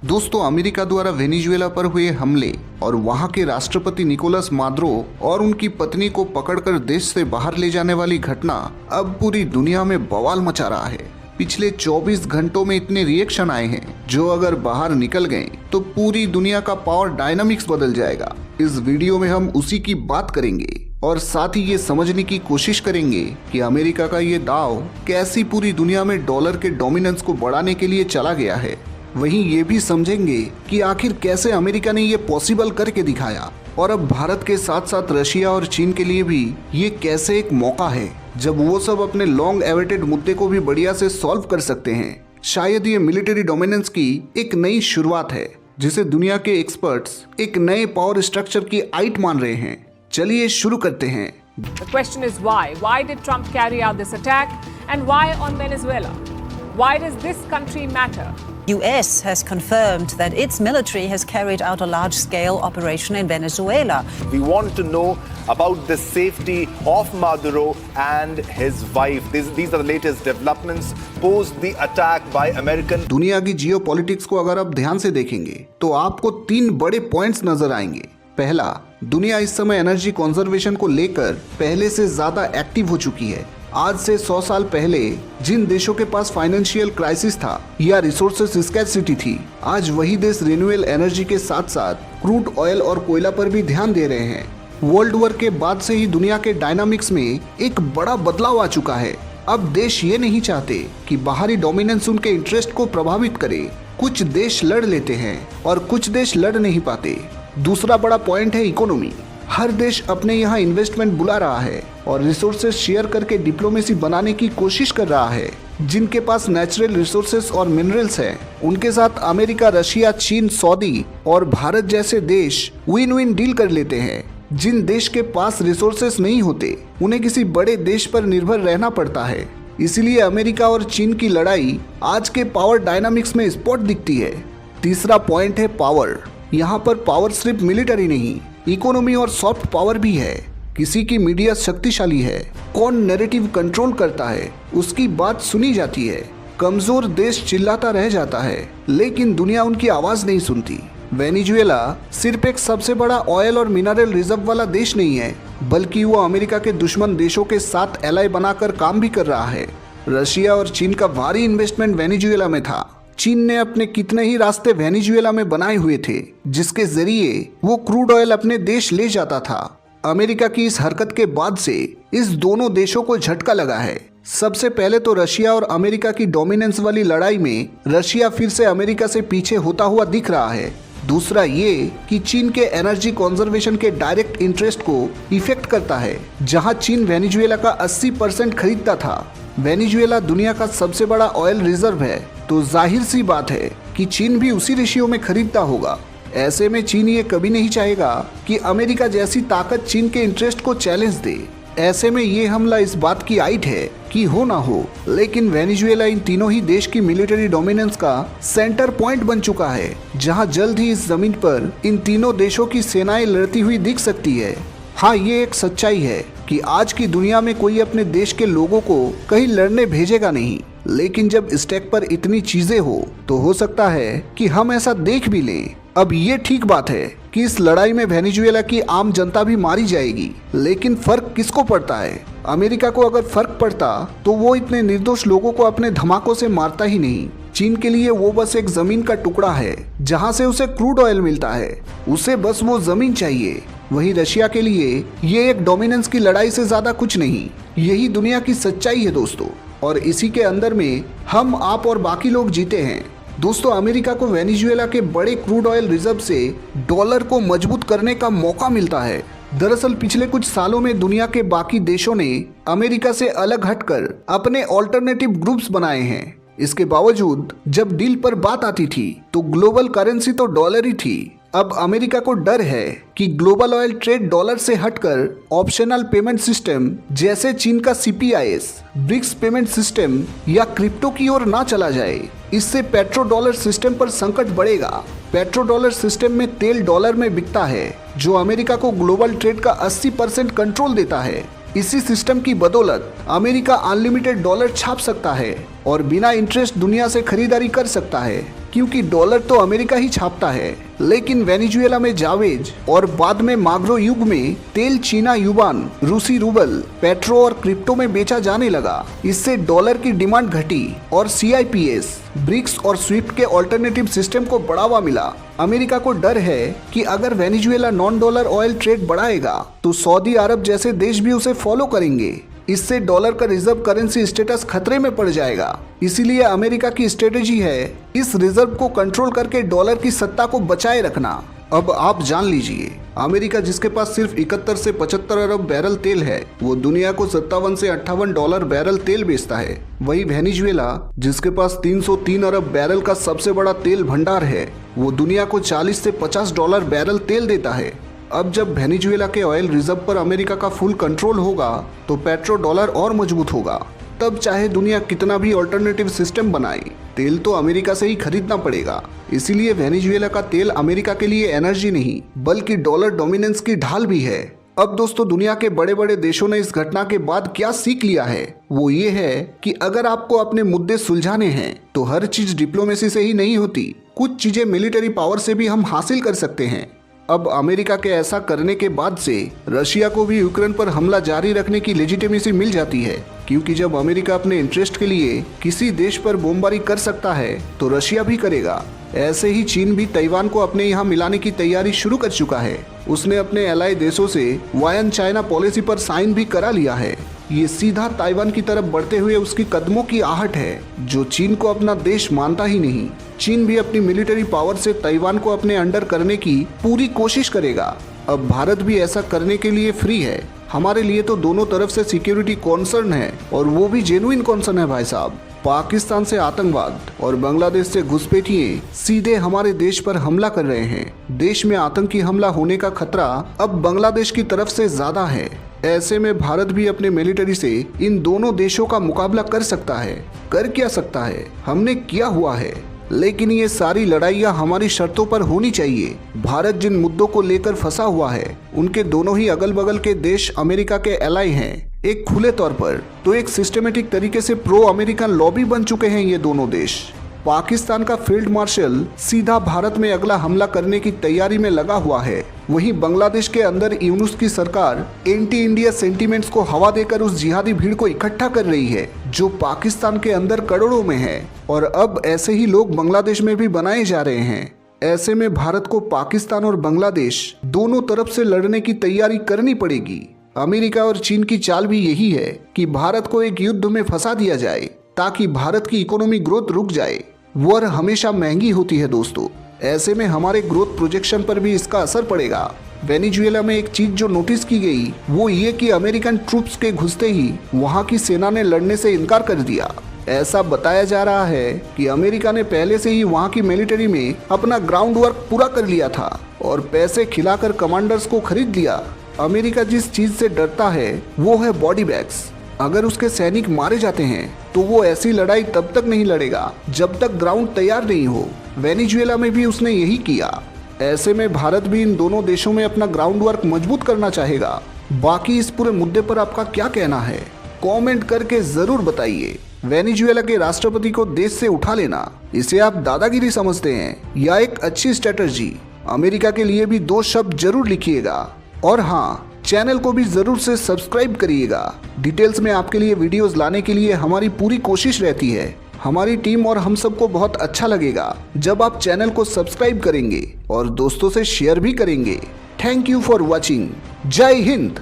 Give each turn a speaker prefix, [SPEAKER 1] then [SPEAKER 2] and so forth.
[SPEAKER 1] दोस्तों, अमेरिका द्वारा वेनेजुएला पर हुए हमले और वहां के राष्ट्रपति निकोलस मादुरो और उनकी पत्नी को पकड़कर देश से बाहर ले जाने वाली घटना अब पूरी दुनिया में बवाल मचा रहा है। पिछले 24 घंटों में इतने रिएक्शन आए हैं जो अगर बाहर निकल गए तो पूरी दुनिया का पावर डायनामिक्स बदल जाएगा। इस वीडियो में हम उसी की बात करेंगे और साथ ही ये समझने की कोशिश करेंगे कि अमेरिका का ये दाव कैसी पूरी दुनिया में डॉलर के डोमिनेंस को बढ़ाने के लिए चला गया है। वहीं ये भी समझेंगे कि आखिर कैसे अमेरिका ने ये पॉसिबल करके दिखाया और अब भारत के साथ साथ रशिया और चीन के लिए भी ये कैसे एक मौका है जब वो सब अपने लॉन्ग एवेटेड मुद्दे को भी बढ़िया से सॉल्व कर सकते हैं। शायद ये मिलिट्री डोमिनेंस की एक नई शुरुआत है जिसे दुनिया के एक्सपर्ट्स एक नए पावर स्ट्रक्चर की आइट मान रहे हैं। चलिए शुरू करते हैं।
[SPEAKER 2] The question is why? Why did Trump carry out this attack and why on Venezuela? Why does this country matter?
[SPEAKER 3] US has confirmed that its military has carried out a large-scale operation in Venezuela.
[SPEAKER 4] We want to know about the safety of Maduro and his wife. These are the latest developments post the attack by American.
[SPEAKER 1] दुनिया की geopolitics को अगर आप ध्यान से देखेंगे तो आपको 3 बड़े पॉइंट्स नजर आएंगे। पहला, दुनिया इस समय एनर्जी कंजर्वेशन को लेकर पहले से ज्यादा एक्टिव हो चुकी है। आज से 100 साल पहले जिन देशों के पास फाइनेंशियल क्राइसिस था या रिसोर्सेस स्कैर्सिटी थी, आज वही देश रिन्यूएबल एनर्जी के साथ साथ क्रूड ऑयल और कोयला पर भी ध्यान दे रहे हैं। वर्ल्ड वॉर के बाद से ही दुनिया के डायनामिक्स में एक बड़ा बदलाव आ चुका है। अब देश ये नहीं चाहते कि बाहरी डोमिनेंस उनके इंटरेस्ट को प्रभावित करे। कुछ देश लड़ लेते हैं और कुछ देश लड़ नहीं पाते। दूसरा बड़ा पॉइंट है इकोनॉमी। हर देश अपने यहाँ इन्वेस्टमेंट बुला रहा है और रिसोर्सेस शेयर करके डिप्लोमेसी बनाने की कोशिश कर रहा है। जिनके पास नेचुरल रिसोर्सेस और मिनरल्स हैं, उनके साथ अमेरिका, रशिया, चीन, सऊदी और भारत जैसे देश विन विन डील कर लेते हैं। जिन देश के पास रिसोर्सेस नहीं होते, उन्हें किसी बड़े देश पर निर्भर रहना पड़ता है। इसीलिए अमेरिका और चीन की लड़ाई आज के पावर डायनामिक्स में स्पॉट दिखती है। तीसरा पॉइंट है पावर। यहाँ पर पावर सिर्फ मिलिट्री नहीं, इकोनॉमी और सॉफ्ट पावर भी है। किसी की मीडिया शक्तिशाली है, कौन नैरेटिव कंट्रोल करता है, उसकी बात सुनी जाती है। कमजोर देश चिल्लाता रह जाता है लेकिन दुनिया उनकी आवाज नहीं सुनती। वेनेजुएला सिर्फ एक सबसे बड़ा ऑयल और मिनरल रिजर्व वाला देश नहीं है, बल्कि वो अमेरिका के दुश्मन देशों के साथ एलाई बनाकर काम भी कर रहा है। रशिया और चीन का भारी इन्वेस्टमेंट वेनेजुएला में था। चीन ने अपने कितने ही रास्ते वेनेजुएला में बनाए हुए थे जिसके जरिए वो क्रूड ऑयल अपने देश ले जाता था। अमेरिका की इस हरकत के बाद से इस दोनों देशों को झटका लगा है। सबसे पहले तो रशिया और अमेरिका की डोमिनेंस वाली लड़ाई में रशिया फिर से अमेरिका से पीछे होता हुआ दिख रहा है। दूसरा ये कि चीन के एनर्जी कंजर्वेशन के डायरेक्ट इंटरेस्ट को इफेक्ट करता है। जहां चीन वेनेजुएला का 80% खरीदता था। वेनेजुएला दुनिया का सबसे बड़ा ऑयल रिजर्व है, तो जाहिर सी बात है कि चीन भी उसी रेशियो में खरीदता होगा। ऐसे में चीन ये कभी नहीं चाहेगा कि अमेरिका जैसी ताकत चीन के इंटरेस्ट को चैलेंज दे। ऐसे में ये हमला इस बात की आइट है कि हो ना हो, लेकिन वेनेजुएला इन तीनों ही देश की मिलिट्री डोमिनेंस का सेंटर पॉइंट बन चुका है, जहां जल्द ही इस जमीन पर इन तीनों देशों की सेनाएं लड़ती हुई दिख सकती है। हाँ, ये एक सच्चाई है कि आज की दुनिया में कोई अपने देश के लोगों को कहीं लड़ने भेजेगा नहीं, लेकिन जब स्टेक पर इतनी चीजें हो तो हो सकता है कि हम ऐसा देख भी लें। अब ये ठीक बात है कि इस लड़ाई में वेनेजुएला की आम जनता भी मारी जाएगी, लेकिन फर्क किसको पड़ता है? अमेरिका को अगर फर्क पड़ता तो वो इतने निर्दोष लोगों को अपने धमाकों से मारता ही नहीं। चीन के लिए वो बस एक जमीन का टुकड़ा है जहां से उसे क्रूड ऑयल मिलता है, उसे बस वो जमीन चाहिए। वहीं रशिया के लिए ये एक डोमिनेंस की लड़ाई से ज्यादा कुछ नहीं। यही दुनिया की सच्चाई है दोस्तों, और इसी के अंदर में हम, आप और बाकी लोग जीते हैं। दोस्तों, अमेरिका को वेनेजुएला के बड़े क्रूड ऑयल रिजर्व से डॉलर को मजबूत करने का मौका मिलता है। दरअसल पिछले कुछ सालों में दुनिया के बाकी देशों ने अमेरिका से अलग हटकर अपने ऑल्टरनेटिव ग्रुप्स बनाए हैं। इसके बावजूद जब डील पर बात आती थी तो ग्लोबल करेंसी तो डॉलर ही थी। अब अमेरिका को डर है कि ग्लोबल ऑयल ट्रेड डॉलर से हटकर ऑप्शनल पेमेंट सिस्टम जैसे चीन का CPIS, ब्रिक्स पेमेंट सिस्टम या क्रिप्टो की ओर ना चला जाए। इससे पेट्रो डॉलर सिस्टम पर संकट बढ़ेगा। पेट्रो डॉलर सिस्टम में तेल डॉलर में बिकता है, जो अमेरिका को ग्लोबल ट्रेड का 80% कंट्रोल देता है। इसी सिस्टम की बदौलत अमेरिका अनलिमिटेड डॉलर छाप सकता है और बिना इंटरेस्ट दुनिया से खरीदारी कर सकता है। क्योंकि डॉलर तो अमेरिका ही छापता है, लेकिन वेनेजुएला में जावेज और बाद में माग्रो युग में तेल चीना युवान, रूसी रूबल, पेट्रो और क्रिप्टो में बेचा जाने लगा। इससे डॉलर की डिमांड घटी और CIPS, ब्रिक्स और स्विफ्ट के ऑल्टरनेटिव सिस्टम को बढ़ावा मिला। अमेरिका को डर है कि अगर Venezuela non dollar oil trade बढ़ाएगा तो सऊदी अरब जैसे देश भी उसे फॉलो करेंगे। इससे डॉलर का रिजर्व करेंसी स्टेटस खतरे में पड़ जाएगा। इसीलिए अमेरिका की स्ट्रेटेजी है इस रिजर्व को कंट्रोल करके डॉलर की सत्ता को बचाए रखना। अब आप जान लीजिए, अमेरिका जिसके पास सिर्फ 71 से 75 अरब बैरल तेल है, वो दुनिया को 57 से 58 डॉलर बैरल तेल बेचता है। वही वेनेजुएला जिसके पास 303 अरब बैरल का सबसे बड़ा तेल भंडार है, वो दुनिया को 40 से 50 डॉलर बैरल तेल देता है। अब जब वेनेजुएला के ऑयल रिजर्व पर अमेरिका का फुल कंट्रोल होगा तो पेट्रो डॉलर और मजबूत होगा। तब चाहे दुनिया कितना भी ऑल्टरनेटिव सिस्टम बनाए, तेल तो अमेरिका से ही खरीदना पड़ेगा। इसीलिए वेनेजुएला का तेल अमेरिका के लिए एनर्जी नहीं बल्कि डॉलर डोमिनेंस की ढाल भी है। अब दोस्तों, दुनिया के बड़े बड़े देशों ने इस घटना के बाद क्या सीख लिया है, वो ये है कि अगर आपको अपने मुद्दे सुलझाने हैं तो हर चीज डिप्लोमेसी से ही नहीं होती, कुछ चीजें मिलिट्री पावर से भी हम हासिल कर सकते हैं। अब अमेरिका के ऐसा करने के बाद से रशिया को भी यूक्रेन पर हमला जारी रखने की लेजिटिमेसी मिल जाती है, क्योंकि जब अमेरिका अपने इंटरेस्ट के लिए किसी देश पर बमबारी कर सकता है तो रशिया भी करेगा। ऐसे ही चीन भी ताइवान को अपने यहाँ मिलाने की तैयारी शुरू कर चुका है। उसने अपने एलाई देशों से वायन चाइना पॉलिसी पर साइन भी करा लिया है। ये सीधा ताइवान की तरफ बढ़ते हुए उसकी कदमों की आहट है, जो चीन को अपना देश मानता ही नहीं। चीन भी अपनी मिलिट्री पावर से ताइवान को अपने अंडर करने की पूरी कोशिश करेगा। अब भारत भी ऐसा करने के लिए फ्री है। हमारे लिए तो दोनों तरफ से सिक्योरिटी कॉन्सर्न है, और वो भी जेन्युइन कॉन्सर्न है भाई साहब। पाकिस्तान से आतंकवाद और बांग्लादेश से घुसपैठिए सीधे हमारे देश पर हमला कर रहे हैं। देश में आतंकी हमला होने का खतरा अब बांग्लादेश की तरफ से ज्यादा है। ऐसे में भारत भी अपने मिलिट्री से इन दोनों देशों का मुकाबला कर सकता है। कर क्या सकता है, हमने किया हुआ है। लेकिन ये सारी लड़ाइयाँ हमारी शर्तों पर होनी चाहिए। भारत जिन मुद्दों को लेकर फंसा हुआ है, उनके दोनों ही अगल बगल के देश अमेरिका के एलाई हैं। एक खुले तौर पर तो एक सिस्टमेटिक तरीके से प्रो अमेरिकन लॉबी बन चुके हैं ये दोनों देश। पाकिस्तान का फील्ड मार्शल सीधा भारत में अगला हमला करने की तैयारी में लगा हुआ है। वहीं बांग्लादेश के अंदर यूनुस की सरकार एंटी इंडिया सेंटीमेंट्स को हवा देकर उस जिहादी भीड़ को इकट्ठा कर रही है, जो पाकिस्तान के अंदर करोड़ों में है। और अब ऐसे ही लोग बांग्लादेश में भी बनाए जा रहे हैं। ऐसे में भारत को पाकिस्तान और बांग्लादेश दोनों तरफ से लड़ने की तैयारी करनी पड़ेगी। अमेरिका और चीन की चाल भी यही है कि भारत को एक युद्ध में फंसा दिया जाए, ताकि भारत की इकोनॉमी ग्रोथ रुक जाए। वॉर हमेशा महंगी होती है दोस्तों। ऐसे में हमारे ग्रोथ प्रोजेक्शन पर भी इसका असर पड़ेगा। वेनेजुएला में एक चीज जो नोटिस की गई वो ये कि अमेरिकन ट्रूप्स के घुसते ही वहां की सेना ने लड़ने से इनकार कर दिया। ऐसा बताया जा रहा है कि अमेरिका ने पहले से ही वहां की मिलिट्री में अपना ग्राउंड वर्क पूरा कर लिया था और पैसे खिलाकर कमांडर्स को खरीद लिया। अमेरिका जिस चीज से डरता है वो है बॉडी बैग्स। अगर उसके सैनिक मारे जाते हैं तो वो ऐसी लड़ाई तब तक नहीं लड़ेगा जब तक ग्राउंड तैयार नहीं हो। वेनेजुएला में भी उसने यही किया। ऐसे में भारत भी इन दोनों देशों में अपना ग्राउंड वर्क मजबूत करना चाहेगा। बाकी इस पूरे मुद्दे पर आपका क्या कहना है, कमेंट करके जरूर बताइए। वेनेजुएला के राष्ट्रपति को देश से उठा लेना, इसे आप दादागिरी समझते हैं या एक अच्छी स्ट्रेटजी? अमेरिका के लिए भी 2 शब्द जरूर लिखिएगा। और हाँ, चैनल को भी जरूर से सब्सक्राइब करिएगा। डिटेल्स में आपके लिए वीडियोस लाने के लिए हमारी पूरी कोशिश रहती है। हमारी टीम और हम सबको बहुत अच्छा लगेगा जब आप चैनल को सब्सक्राइब करेंगे और दोस्तों से शेयर भी करेंगे। Thank you for watching. जय हिंद।